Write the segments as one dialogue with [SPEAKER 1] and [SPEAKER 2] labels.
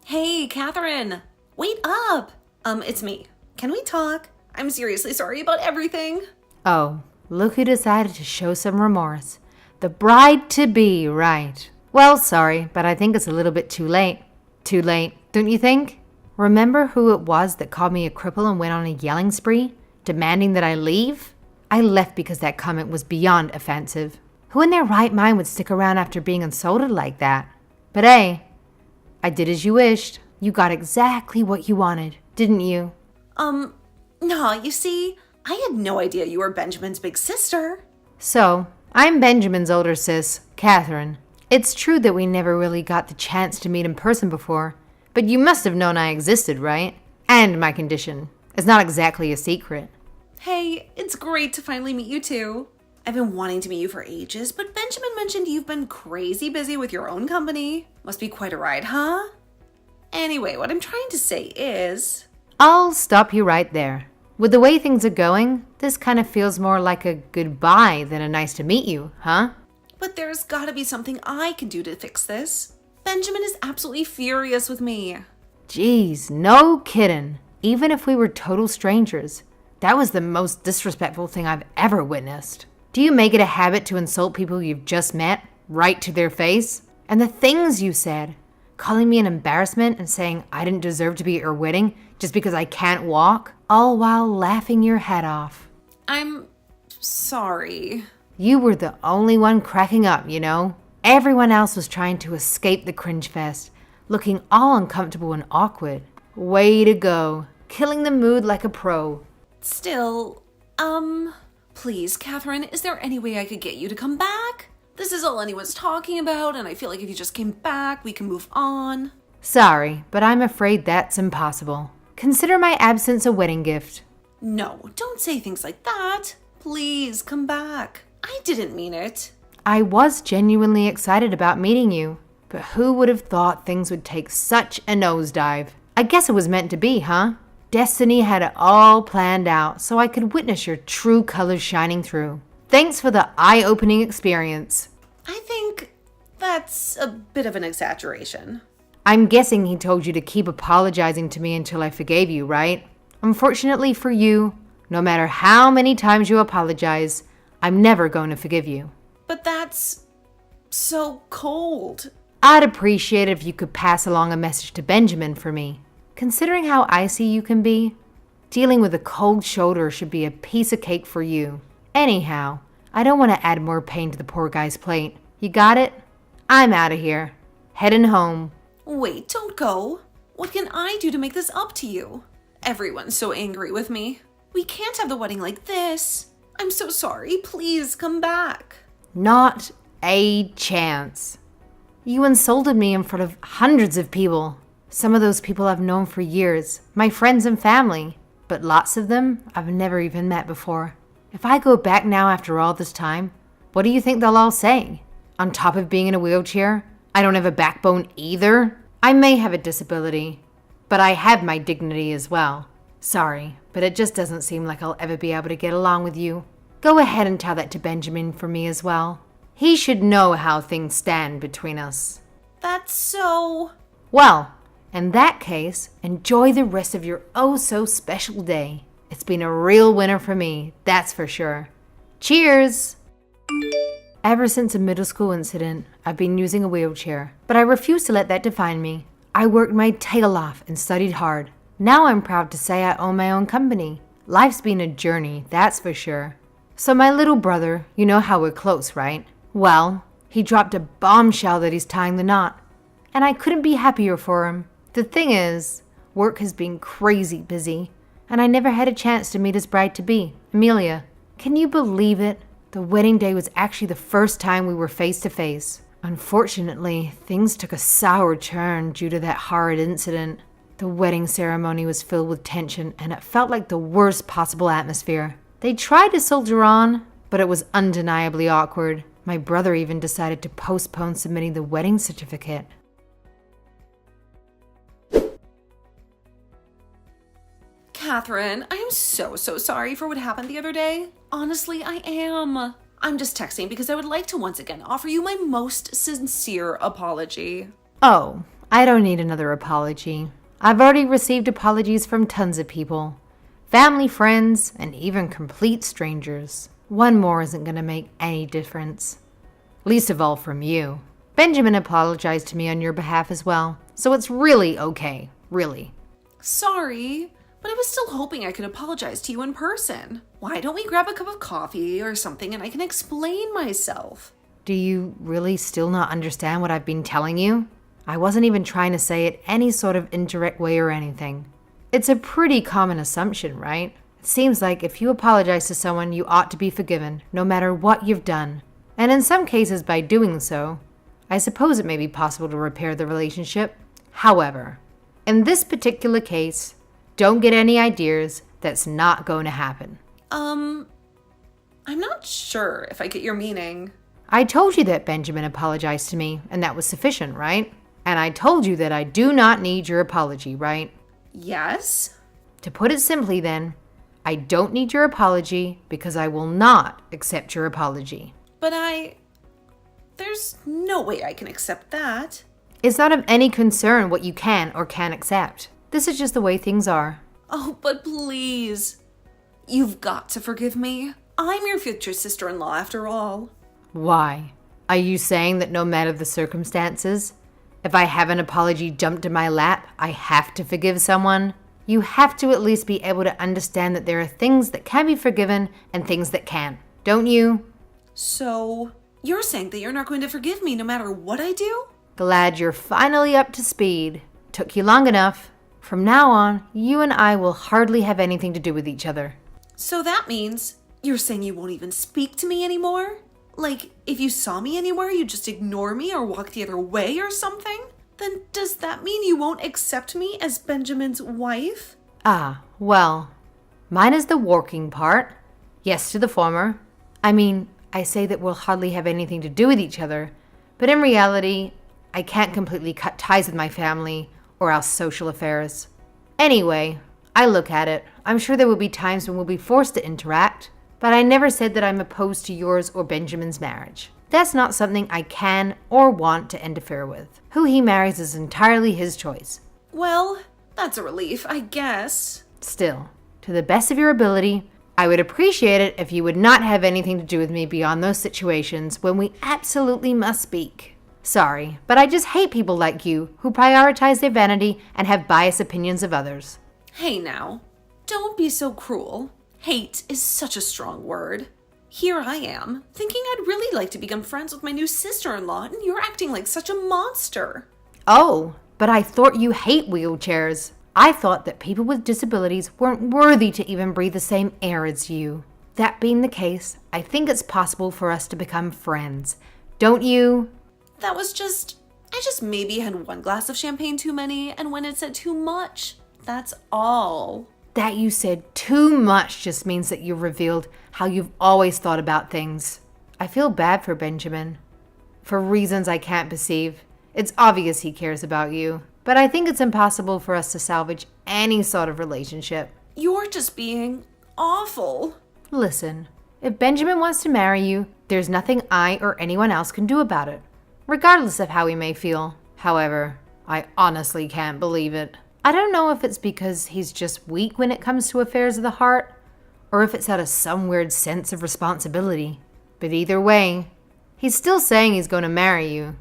[SPEAKER 1] Hey, Catherine! Wait up! It's me. Can we talk? I'm seriously sorry about everything.
[SPEAKER 2] Oh, look who decided to show some remorse. The bride-to-be, right. Well, sorry, but I think it's a little bit too late. Too late, don't you think? Remember who it was that called me a cripple and went on a yelling spree, demanding that I leave? I left because that comment was beyond offensive. Who in their right mind would stick around after being insulted like that? But hey, I did as you wished. You got exactly what you wanted, didn't you?
[SPEAKER 1] No, you see, I had no idea you were Benjamin's big sister.
[SPEAKER 2] So, I'm Benjamin's older sis, Catherine. It's true that we never really got the chance to meet in person before, but you must have known I existed, right? And my condition. It's not exactly a secret.
[SPEAKER 1] Hey, it's great to finally meet you too. I've been wanting to meet you for ages, but Benjamin mentioned you've been crazy busy with your own company. Must be quite a ride, huh? Anyway, what I'm trying to say is...
[SPEAKER 2] I'll stop you right there. With the way things are going, this kind of feels more like a goodbye than a nice to meet you, huh?
[SPEAKER 1] But there's gotta be something I can do to fix this. Benjamin is absolutely furious with me.
[SPEAKER 2] Jeez, no kidding. Even if we were total strangers, that was the most disrespectful thing I've ever witnessed. Do you make it a habit to insult people you've just met, right to their face? And the things you said, calling me an embarrassment and saying I didn't deserve to be at your wedding just because I can't walk, all while laughing your head off.
[SPEAKER 1] I'm sorry.
[SPEAKER 2] You were the only one cracking up, you know? Everyone else was trying to escape the cringe fest, looking all uncomfortable and awkward. Way to go, killing the mood like a pro.
[SPEAKER 1] Still, please, Catherine, is there any way I could get you to come back? This is all anyone's talking about, and I feel like if you just came back, we can move on.
[SPEAKER 2] Sorry, but I'm afraid that's impossible. Consider my absence a wedding gift.
[SPEAKER 1] No, don't say things like that. Please, come back. I didn't mean it.
[SPEAKER 2] I was genuinely excited about meeting you, but who would have thought things would take such a nosedive? I guess it was meant to be, huh? Destiny had it all planned out so I could witness your true colors shining through. Thanks for the eye-opening experience.
[SPEAKER 1] I think that's a bit of an exaggeration.
[SPEAKER 2] I'm guessing he told you to keep apologizing to me until I forgave you, right? Unfortunately for you, no matter how many times you apologize, I'm never going to forgive you.
[SPEAKER 1] But that's so cold.
[SPEAKER 2] I'd appreciate it if you could pass along a message to Benjamin for me. Considering how icy you can be, dealing with a cold shoulder should be a piece of cake for you. Anyhow, I don't want to add more pain to the poor guy's plate. You got it? I'm out of here. Heading home.
[SPEAKER 1] Wait, don't go. What can I do to make this up to you? Everyone's so angry with me. We can't have the wedding like this. I'm so sorry. Please come back.
[SPEAKER 2] Not a chance. You insulted me in front of hundreds of people. Some of those people I've known for years, my friends and family, but lots of them I've never even met before. If I go back now after all this time, what do you think they'll all say? On top of being in a wheelchair, I don't have a backbone either. I may have a disability, but I have my dignity as well. Sorry, but it just doesn't seem like I'll ever be able to get along with you. Go ahead and tell that to Benjamin for me as well. He should know how things stand between us.
[SPEAKER 1] That's so...
[SPEAKER 2] Well, in that case, enjoy the rest of your oh-so-special day. It's been a real winner for me, that's for sure. Cheers! Ever since a middle school incident, I've been using a wheelchair, but I refuse to let that define me. I worked my tail off and studied hard. Now I'm proud to say I own my own company. Life's been a journey, that's for sure. So my little brother, you know how we're close, right? Well, he dropped a bombshell that he's tying the knot, and I couldn't be happier for him. The thing is, work has been crazy busy, and I never had a chance to meet his bride-to-be, Amelia. Can you believe it? The wedding day was actually the first time we were face-to-face. Unfortunately, things took a sour turn due to that horrid incident. The wedding ceremony was filled with tension, and it felt like the worst possible atmosphere. They tried to soldier on, but it was undeniably awkward. My brother even decided to postpone submitting the wedding certificate.
[SPEAKER 1] Catherine, I am so sorry for what happened the other day. Honestly, I am. I'm just texting because I would like to once again offer you my most sincere apology.
[SPEAKER 2] Oh, I don't need another apology. I've already received apologies from tons of people. Family, friends, and even complete strangers. One more isn't going to make any difference. Least of all from you. Benjamin apologized to me on your behalf as well, so it's really okay, really.
[SPEAKER 1] Sorry, but I was still hoping I could apologize to you in person. Why don't we grab a cup of coffee or something and I can explain myself?
[SPEAKER 2] Do you really still not understand what I've been telling you? I wasn't even trying to say it any sort of indirect way or anything. It's a pretty common assumption, right? It seems like if you apologize to someone, you ought to be forgiven, no matter what you've done. And in some cases, by doing so, I suppose it may be possible to repair the relationship. However, in this particular case, don't get any ideas. That's not going to happen.
[SPEAKER 1] I'm not sure if I get your meaning.
[SPEAKER 2] I told you that Benjamin apologized to me, and that was sufficient, right? And I told you that I do not need your apology, right?
[SPEAKER 1] Yes?
[SPEAKER 2] To put it simply then, I don't need your apology because I will not accept your apology.
[SPEAKER 1] But there's no way I can accept that.
[SPEAKER 2] It's not of any concern what you can or can't accept. This is just the way things are.
[SPEAKER 1] Oh, but please. You've got to forgive me. I'm your future sister-in-law after all.
[SPEAKER 2] Why? Are you saying that no matter the circumstances, if I have an apology dumped in my lap, I have to forgive someone? You have to at least be able to understand that there are things that can be forgiven and things that can't, don't you?
[SPEAKER 1] So, you're saying that you're not going to forgive me no matter what I do?
[SPEAKER 2] Glad you're finally up to speed. Took you long enough. From now on, you and I will hardly have anything to do with each other.
[SPEAKER 1] So that means you're saying you won't even speak to me anymore? Like, if you saw me anywhere, you'd just ignore me or walk the other way or something? Then does that mean you won't accept me as Benjamin's wife?
[SPEAKER 2] Well, mine is the working part. Yes to the former. I mean, I say that we'll hardly have anything to do with each other, but in reality, I can't completely cut ties with my family or our social affairs. Anyway, I look at it. I'm sure there will be times when we'll be forced to interact, but I never said that I'm opposed to yours or Benjamin's marriage. That's not something I can or want to interfere with. Who he marries is entirely his choice.
[SPEAKER 1] Well, that's a relief, I guess.
[SPEAKER 2] Still, to the best of your ability, I would appreciate it if you would not have anything to do with me beyond those situations when we absolutely must speak. Sorry, but I just hate people like you who prioritize their vanity and have biased opinions of others.
[SPEAKER 1] Hey now, don't be so cruel. Hate is such a strong word. Here I am, thinking I'd really like to become friends with my new sister-in-law, and you're acting like such a monster.
[SPEAKER 2] Oh, but I thought you hate wheelchairs. I thought that people with disabilities weren't worthy to even breathe the same air as you. That being the case, I think it's possible for us to become friends. Don't you?
[SPEAKER 1] I just maybe had one glass of champagne too many, and when it said too much, that's all.
[SPEAKER 2] That you said too much just means that you've revealed how you've always thought about things. I feel bad for Benjamin. For reasons I can't perceive. It's obvious he cares about you. But I think it's impossible for us to salvage any sort of relationship.
[SPEAKER 1] You're just being awful.
[SPEAKER 2] Listen, if Benjamin wants to marry you, there's nothing I or anyone else can do about it, regardless of how he may feel. However, I honestly can't believe it. I don't know if it's because he's just weak when it comes to affairs of the heart, or if it's out of some weird sense of responsibility. But either way, he's still saying he's going to marry you.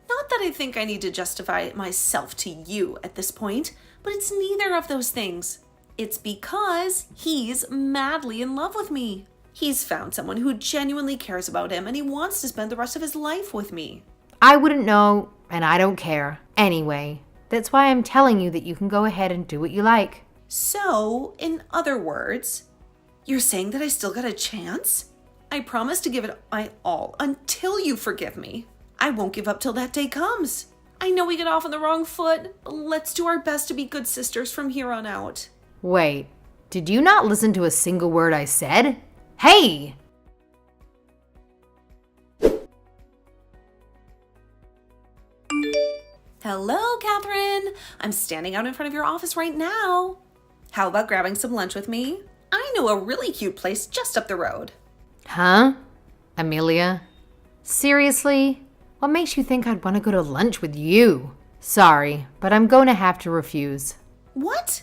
[SPEAKER 1] Not that I think I need to justify myself to you at this point, but it's neither of those things. It's because he's madly in love with me. He's found someone who genuinely cares about him and he wants to spend the rest of his life with me.
[SPEAKER 2] I wouldn't know, and I don't care. Anyway, that's why I'm telling you that you can go ahead and do what you like.
[SPEAKER 1] So, in other words, you're saying that I still got a chance? I promise to give it my all until you forgive me. I won't give up till that day comes. I know we get off on the wrong foot, but let's do our best to be good sisters from here on out.
[SPEAKER 2] Wait, did you not listen to a single word I said? Hey!
[SPEAKER 1] Hello, Catherine. I'm standing out in front of your office right now. How about grabbing some lunch with me? I know a really cute place just up the road.
[SPEAKER 2] Huh? Amelia? Seriously? What makes you think I'd want to go to lunch with you? Sorry, but I'm going to have to refuse.
[SPEAKER 1] What?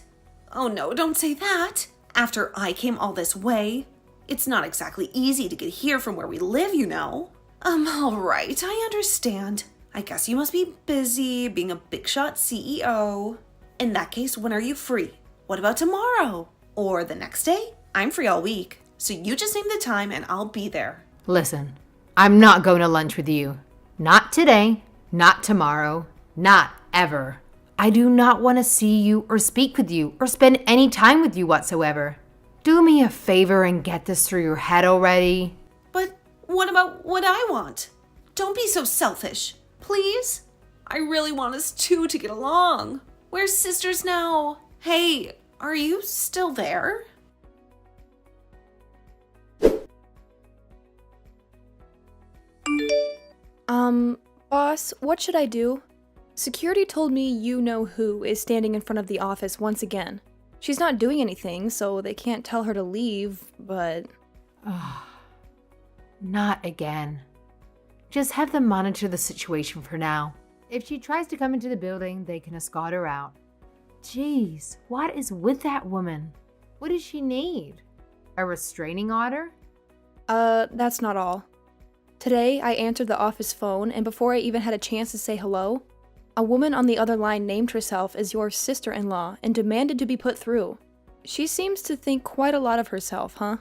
[SPEAKER 1] Oh no, don't say that. After I came all this way. It's not exactly easy to get here from where we live, you know. Alright, I understand. I guess you must be busy being a big shot CEO. In that case, when are you free? What about tomorrow? Or the next day? I'm free all week. So you just name the time and I'll be there.
[SPEAKER 2] Listen, I'm not going to lunch with you. Not today, not tomorrow, not ever. I do not want to see you or speak with you or spend any time with you whatsoever. Do me a favor and get this through your head already.
[SPEAKER 1] But what about what I want? Don't be so selfish, please. I really want us two to get along. We're sisters now. Hey, are you still there?
[SPEAKER 3] Boss, what should I do? Security told me you know who is standing in front of the office once again. She's not doing anything, so they can't tell her to leave, but...
[SPEAKER 2] Not again. Just have them monitor the situation for now. If she tries to come into the building, they can escort her out. Jeez, what is with that woman? What does she need? A restraining order?
[SPEAKER 3] That's not all. Today, I answered the office phone, and before I even had a chance to say hello, a woman on the other line named herself as your sister-in-law and demanded to be put through. She seems to think quite a lot of herself, huh?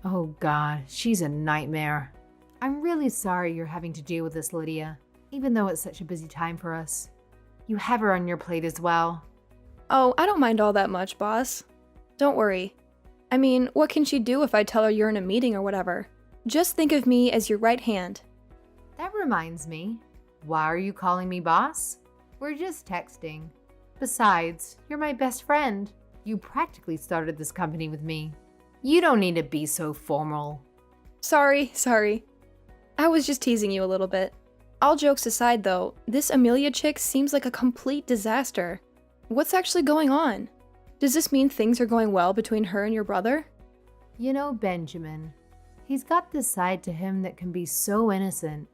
[SPEAKER 2] Oh God, she's a nightmare. I'm really sorry you're having to deal with this, Lydia, even though it's such a busy time for us. You have her on your plate as well.
[SPEAKER 3] Oh, I don't mind all that much, boss. Don't worry. I mean, what can she do if I tell her you're in a meeting or whatever? Just think of me as your right hand.
[SPEAKER 2] That reminds me. Why are you calling me boss? We're just texting. Besides, you're my best friend. You practically started this company with me. You don't need to be so formal.
[SPEAKER 3] Sorry. I was just teasing you a little bit. All jokes aside though, this Amelia chick seems like a complete disaster. What's actually going on? Does this mean things are going well between her and your brother?
[SPEAKER 2] You know Benjamin. He's got this side to him that can be so innocent,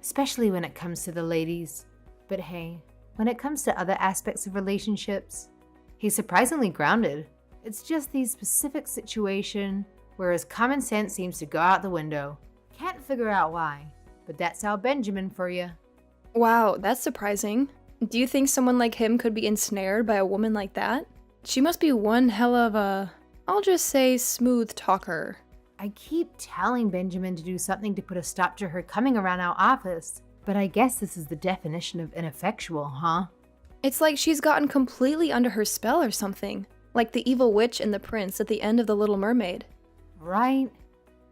[SPEAKER 2] especially when it comes to the ladies. But hey, when it comes to other aspects of relationships, he's surprisingly grounded. It's just these specific situations where his common sense seems to go out the window. Can't figure out why, but that's our Benjamin for you.
[SPEAKER 3] Wow, that's surprising. Do you think someone like him could be ensnared by a woman like that? She must be one hell of a, I'll just say, smooth talker.
[SPEAKER 2] I keep telling Benjamin to do something to put a stop to her coming around our office, but I guess this is the definition of ineffectual, huh?
[SPEAKER 3] It's like she's gotten completely under her spell or something, like the evil witch and the prince at the end of The Little Mermaid.
[SPEAKER 2] Right?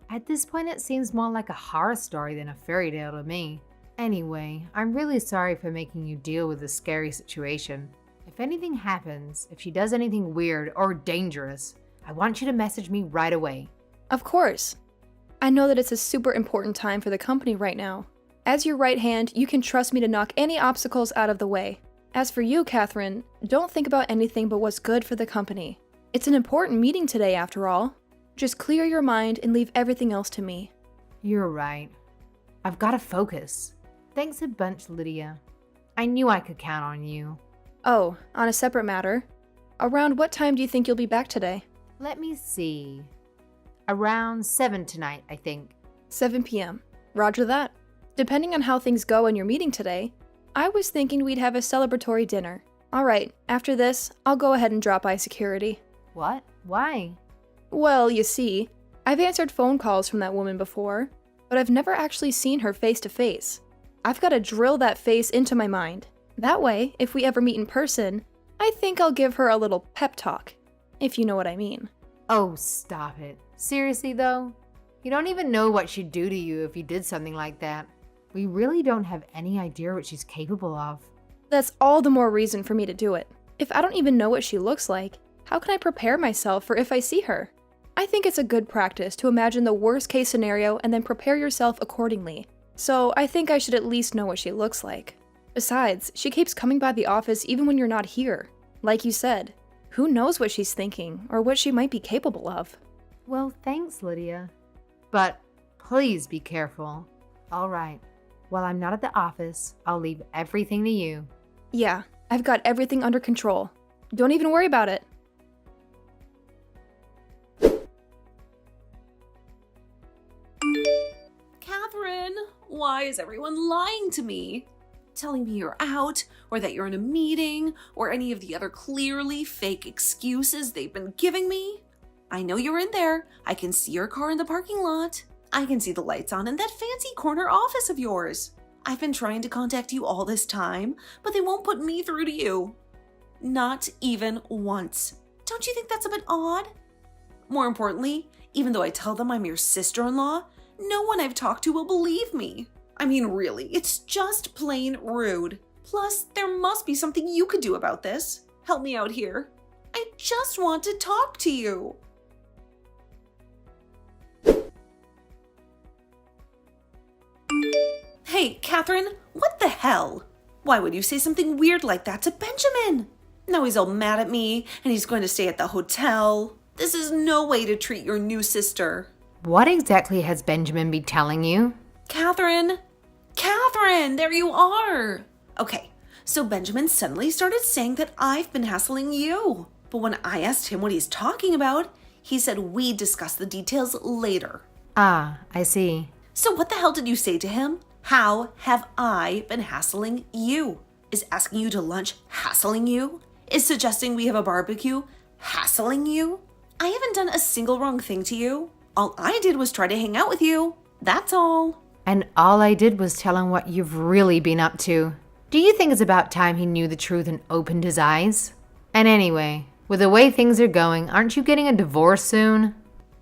[SPEAKER 2] At this point, it seems more like a horror story than a fairy tale to me. Anyway, I'm really sorry for making you deal with this scary situation. If anything happens, if she does anything weird or dangerous, I want you to message me right away.
[SPEAKER 3] Of course. I know that it's a super important time for the company right now. As your right hand, you can trust me to knock any obstacles out of the way. As for you, Catherine, don't think about anything but what's good for the company. It's an important meeting today, after all. Just clear your mind and leave everything else to me.
[SPEAKER 2] You're right. I've got to focus. Thanks a bunch, Lydia. I knew I could count on you.
[SPEAKER 3] Oh, on a separate matter, around what time do you think you'll be back today?
[SPEAKER 2] Let me see. Around 7 tonight, I think.
[SPEAKER 3] 7 p.m. Roger that. Depending on how things go in your meeting today, I was thinking we'd have a celebratory dinner. Alright, after this, I'll go ahead and drop by security.
[SPEAKER 2] What? Why?
[SPEAKER 3] Well, you see, I've answered phone calls from that woman before, but I've never actually seen her face to face. I've got to drill that face into my mind. That way, if we ever meet in person, I think I'll give her a little pep talk, if you know what I mean.
[SPEAKER 2] Oh, stop it. Seriously, though? You don't even know what she'd do to you if you did something like that. We really don't have any idea what she's capable of.
[SPEAKER 3] That's all the more reason for me to do it. If I don't even know what she looks like, how can I prepare myself for if I see her? I think it's a good practice to imagine the worst case scenario and then prepare yourself accordingly. So I think I should at least know what she looks like. Besides, she keeps coming by the office even when you're not here. Like you said, who knows what she's thinking or what she might be capable of?
[SPEAKER 2] Well, thanks, Lydia. But please be careful. All right. While I'm not at the office, I'll leave everything to you.
[SPEAKER 3] Yeah, I've got everything under control. Don't even worry about it.
[SPEAKER 1] Catherine, why is everyone lying to me? Telling me you're out, or that you're in a meeting, or any of the other clearly fake excuses they've been giving me? I know you're in there. I can see your car in the parking lot. I can see the lights on in that fancy corner office of yours. I've been trying to contact you all this time, but they won't put me through to you. Not even once. Don't you think that's a bit odd? More importantly, even though I tell them I'm your sister-in-law, no one I've talked to will believe me. I mean, really, it's just plain rude. Plus, there must be something you could do about this. Help me out here. I just want to talk to you. Hey, Catherine, what the hell? Why would you say something weird like that to Benjamin? Now he's all mad at me, and he's going to stay at the hotel. This is no way to treat your new sister.
[SPEAKER 2] What exactly has Benjamin been telling you?
[SPEAKER 1] Catherine, there you are. Okay, so Benjamin suddenly started saying that I've been hassling you. But when I asked him what he's talking about, he said we'd discuss the details later.
[SPEAKER 2] Ah, I see.
[SPEAKER 1] So what the hell did you say to him? How have I been hassling you? Is asking you to lunch hassling you? Is suggesting we have a barbecue hassling you? I haven't done a single wrong thing to you. All I did was try to hang out with you. That's all.
[SPEAKER 2] And all I did was tell him what you've really been up to. Do you think it's about time he knew the truth and opened his eyes? And anyway, with the way things are going, aren't you getting a divorce soon?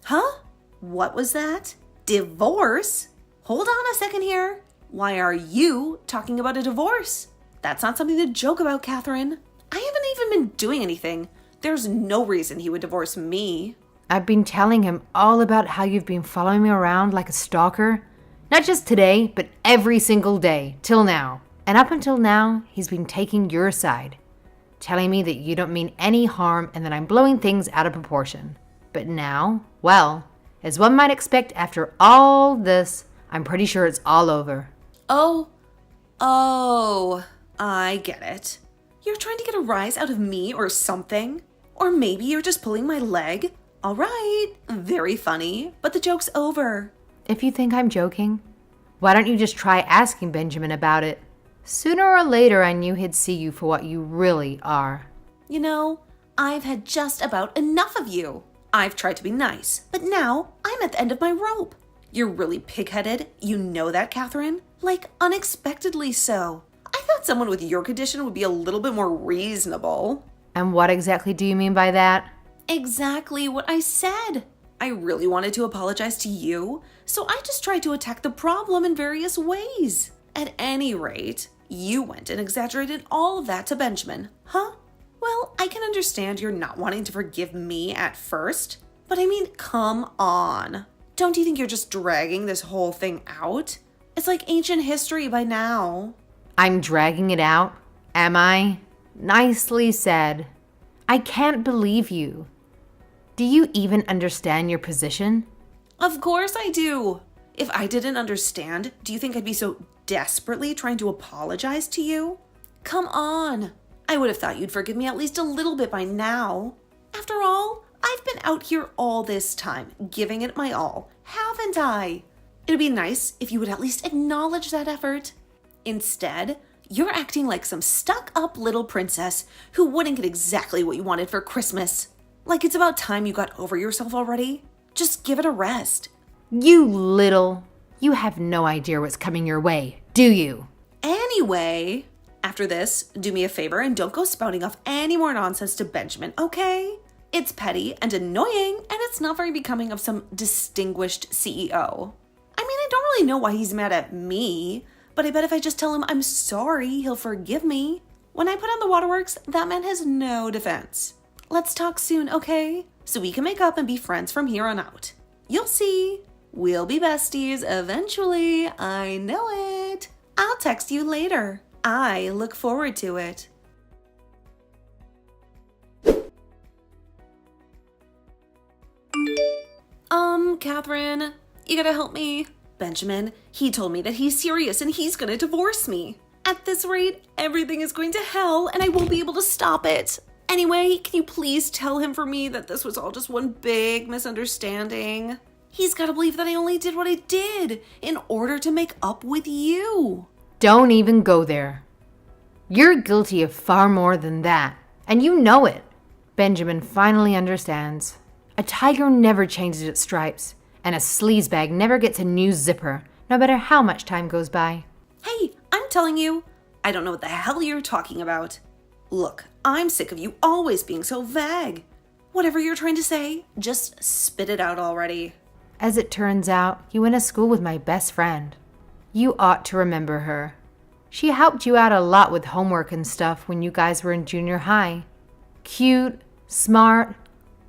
[SPEAKER 1] Huh? What was that? Divorce? Hold on a second here. Why are you talking about a divorce? That's not something to joke about, Catherine. I haven't even been doing anything. There's no reason he would divorce me.
[SPEAKER 2] I've been telling him all about how you've been following me around like a stalker. Not just today, but every single day, till now. And up until now, he's been taking your side. Telling me that you don't mean any harm and that I'm blowing things out of proportion. But now, well, as one might expect after all this, I'm pretty sure it's all over.
[SPEAKER 1] Oh, I get it. You're trying to get a rise out of me or something? Or maybe you're just pulling my leg? All right, very funny, but the joke's over.
[SPEAKER 2] If you think I'm joking, why don't you just try asking Benjamin about it? Sooner or later, I knew he'd see you for what you really are.
[SPEAKER 1] You know, I've had just about enough of you. I've tried to be nice, but now I'm at the end of my rope. You're really pig-headed. You know that, Catherine? Like, unexpectedly so. I thought someone with your condition would be a little bit more reasonable.
[SPEAKER 2] And what exactly do you mean by that?
[SPEAKER 1] Exactly what I said. I really wanted to apologize to you, so I just tried to attack the problem in various ways. At any rate, you went and exaggerated all of that to Benjamin, huh? Well, I can understand you're not wanting to forgive me at first, but I mean, come on. Don't you think you're just dragging this whole thing out? It's like ancient history by now.
[SPEAKER 2] I'm dragging it out, am I? Nicely said. I can't believe you. Do you even understand your position?
[SPEAKER 1] Of course I do. If I didn't understand, do you think I'd be so desperately trying to apologize to you? Come on. I would have thought you'd forgive me at least a little bit by now. After all, I've been out here all this time, giving it my all, haven't I? It'd be nice if you would at least acknowledge that effort. Instead, you're acting like some stuck-up little princess who wouldn't get exactly what you wanted for Christmas. Like it's about time you got over yourself already. Just give it a rest.
[SPEAKER 2] You have no idea what's coming your way, do you?
[SPEAKER 1] Anyway, after this, do me a favor and don't go spouting off any more nonsense to Benjamin, okay? It's petty and annoying, and it's not very becoming of some distinguished CEO. I mean, I don't really know why he's mad at me, but I bet if I just tell him I'm sorry, he'll forgive me. When I put on the waterworks, that man has no defense. Let's talk soon, okay? So we can make up and be friends from here on out. You'll see. We'll be besties eventually. I know it. I'll text you later. I look forward to it. Catherine, you gotta help me. Benjamin, he told me that he's serious and he's gonna divorce me. At this rate, everything is going to hell and I won't be able to stop it. Anyway, can you please tell him for me that this was all just one big misunderstanding? He's got to believe that I only did what I did in order to make up with you.
[SPEAKER 2] Don't even go there. You're guilty of far more than that, and you know it. Benjamin finally understands. A tiger never changes its stripes, and a sleazebag never gets a new zipper, no matter how much time goes by.
[SPEAKER 1] Hey, I'm telling you, I don't know what the hell you're talking about. Look, I'm sick of you always being so vague. Whatever you're trying to say, just spit it out already.
[SPEAKER 2] As it turns out, you went to school with my best friend. You ought to remember her. She helped you out a lot with homework and stuff when you guys were in junior high. Cute, smart,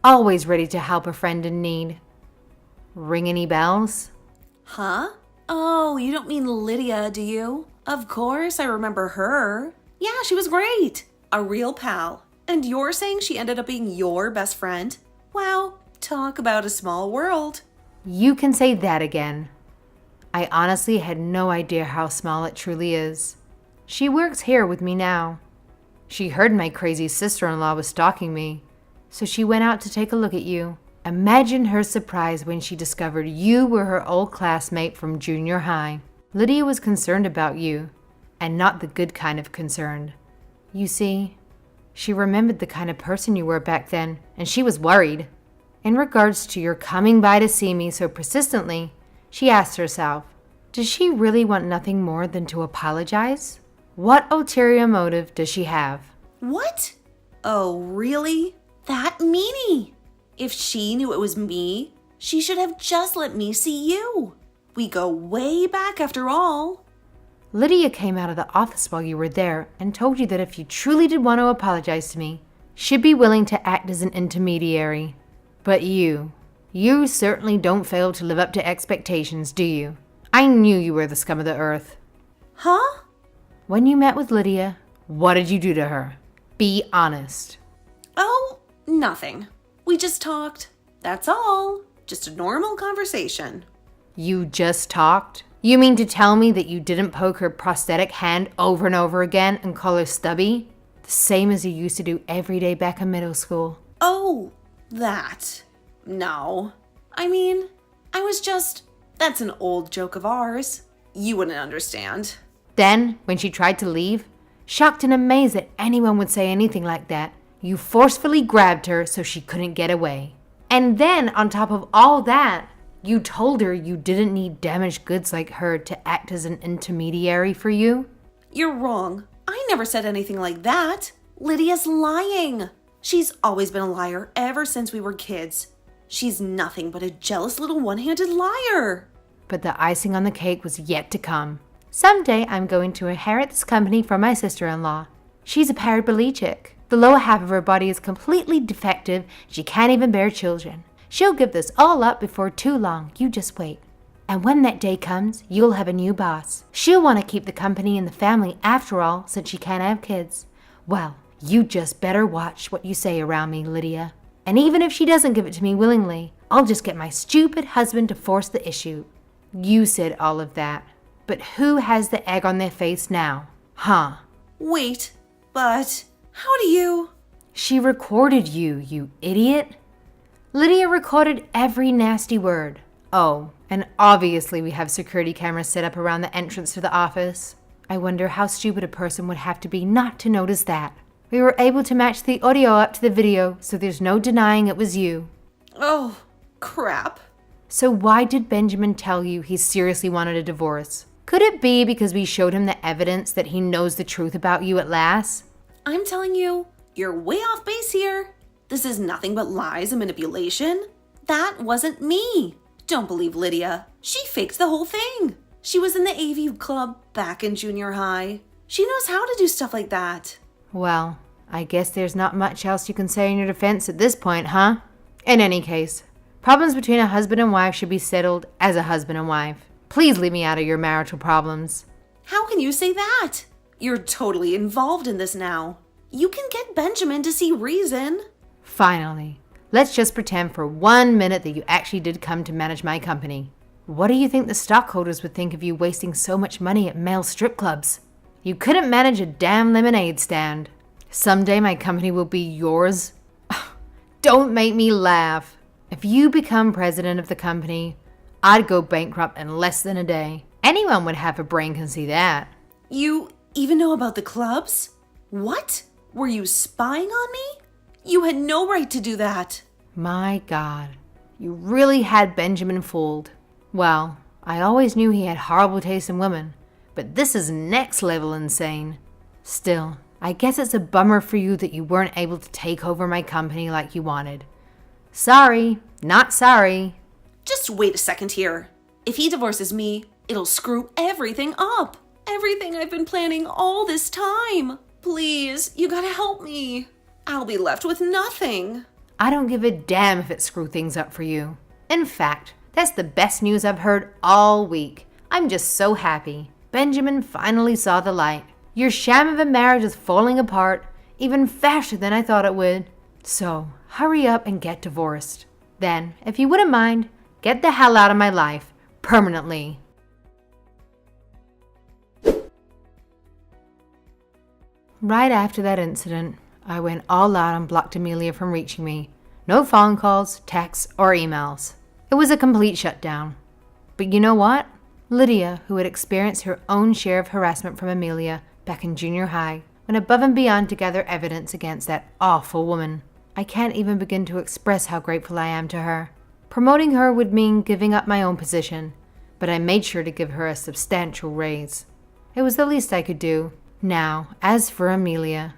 [SPEAKER 2] always ready to help a friend in need. Ring any bells?
[SPEAKER 1] Huh? Oh, you don't mean Lydia, do you? Of course, I remember her. Yeah, she was great. A real pal. And you're saying she ended up being your best friend? Wow, talk about a small world.
[SPEAKER 2] You can say that again. I honestly had no idea how small it truly is. She works here with me now. She heard my crazy sister-in-law was stalking me, so she went out to take a look at you. Imagine her surprise when she discovered you were her old classmate from junior high. Lydia was concerned about you, and not the good kind of concerned. You see, she remembered the kind of person you were back then, and she was worried. In regards to your coming by to see me so persistently, she asked herself, does she really want nothing more than to apologize? What ulterior motive does she have?
[SPEAKER 1] What? Oh, really? That meanie? If she knew it was me, she should have just let me see you. We go way back after all.
[SPEAKER 2] Lydia came out of the office while you were there and told you that if you truly did want to apologize to me, she'd be willing to act as an intermediary. But you certainly don't fail to live up to expectations, do you? I knew you were the scum of the earth.
[SPEAKER 1] Huh?
[SPEAKER 2] When you met with Lydia, what did you do to her? Be honest.
[SPEAKER 1] Oh, nothing. We just talked. That's all. Just a normal conversation.
[SPEAKER 2] You just talked? You mean to tell me that you didn't poke her prosthetic hand over and over again and call her stubby? The same as you used to do every day back in middle school.
[SPEAKER 1] Oh, that. No. I mean, that's an old joke of ours. You wouldn't understand.
[SPEAKER 2] Then, when she tried to leave, shocked and amazed that anyone would say anything like that, you forcefully grabbed her so she couldn't get away. And then, on top of all that, you told her you didn't need damaged goods like her to act as an intermediary for you?
[SPEAKER 1] You're wrong. I never said anything like that. Lydia's lying. She's always been a liar ever since we were kids. She's nothing but a jealous little one-handed liar.
[SPEAKER 2] But the icing on the cake was yet to come. Someday I'm going to inherit this company from my sister-in-law. She's a paraplegic. The lower half of her body is completely defective. She can't even bear children. She'll give this all up before too long. You just wait. And when that day comes, you'll have a new boss. She'll want to keep the company in the family after all, since she can't have kids. Well, you just better watch what you say around me, Lydia. And even if she doesn't give it to me willingly, I'll just get my stupid husband to force the issue. You said all of that. But who has the egg on their face now? Huh?
[SPEAKER 1] Wait, but how do you?
[SPEAKER 2] She recorded you, you idiot. Lydia recorded every nasty word. Oh, and obviously we have security cameras set up around the entrance to the office. I wonder how stupid a person would have to be not to notice that. We were able to match the audio up to the video, so there's no denying it was you.
[SPEAKER 1] Oh, crap.
[SPEAKER 2] So why did Benjamin tell you he seriously wanted a divorce? Could it be because we showed him the evidence that he knows the truth about you at last?
[SPEAKER 1] I'm telling you, you're way off base here. This is nothing but lies and manipulation. That wasn't me. Don't believe Lydia. She faked the whole thing. She was in the AV club back in junior high. She knows how to do stuff like that.
[SPEAKER 2] Well, I guess there's not much else you can say in your defense at this point, huh? In any case, problems between a husband and wife should be settled as a husband and wife. Please leave me out of your marital problems.
[SPEAKER 1] How can you say that? You're totally involved in this now. You can get Benjamin to see reason.
[SPEAKER 2] Finally, let's just pretend for 1 minute that you actually did come to manage my company. What do you think the stockholders would think of you wasting so much money at male strip clubs? You couldn't manage a damn lemonade stand. Someday my company will be yours. Don't make me laugh. If you become president of the company, I'd go bankrupt in less than a day. Anyone with half a brain can see that.
[SPEAKER 1] You even know about the clubs? What? Were you spying on me? You had no right to do that.
[SPEAKER 2] My God, you really had Benjamin fooled. Well, I always knew he had horrible taste in women, but this is next level insane. Still, I guess it's a bummer for you that you weren't able to take over my company like you wanted. Sorry, not sorry.
[SPEAKER 1] Just wait a second here. If he divorces me, it'll screw everything up. Everything I've been planning all this time. Please, you gotta help me. I'll be left with nothing.
[SPEAKER 2] I don't give a damn if it screws things up for you. In fact, that's the best news I've heard all week. I'm just so happy. Benjamin finally saw the light. Your sham of a marriage is falling apart even faster than I thought it would. So, hurry up and get divorced. Then, if you wouldn't mind, get the hell out of my life, permanently. Right after that incident, I went all out and blocked Amelia from reaching me. No phone calls, texts, or emails. It was a complete shutdown. But you know what? Lydia, who had experienced her own share of harassment from Amelia back in junior high, went above and beyond to gather evidence against that awful woman. I can't even begin to express how grateful I am to her. Promoting her would mean giving up my own position, but I made sure to give her a substantial raise. It was the least I could do. Now, as for Amelia,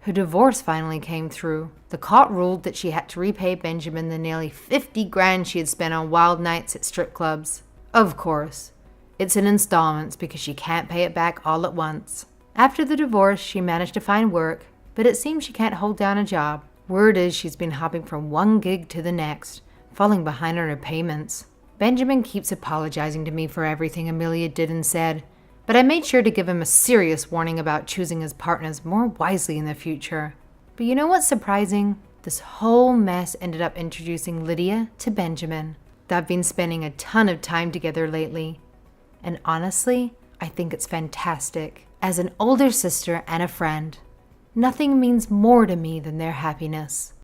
[SPEAKER 2] her divorce finally came through. The court ruled that she had to repay Benjamin the nearly 50 grand she had spent on wild nights at strip clubs. Of course, it's in installments because she can't pay it back all at once. After the divorce, she managed to find work, but it seems she can't hold down a job. Word is she's been hopping from one gig to the next, falling behind on her payments. Benjamin keeps apologizing to me for everything Amelia did and said, but I made sure to give him a serious warning about choosing his partners more wisely in the future. But you know what's surprising? This whole mess ended up introducing Lydia to Benjamin. They've been spending a ton of time together lately. And honestly, I think it's fantastic. As an older sister and a friend, nothing means more to me than their happiness.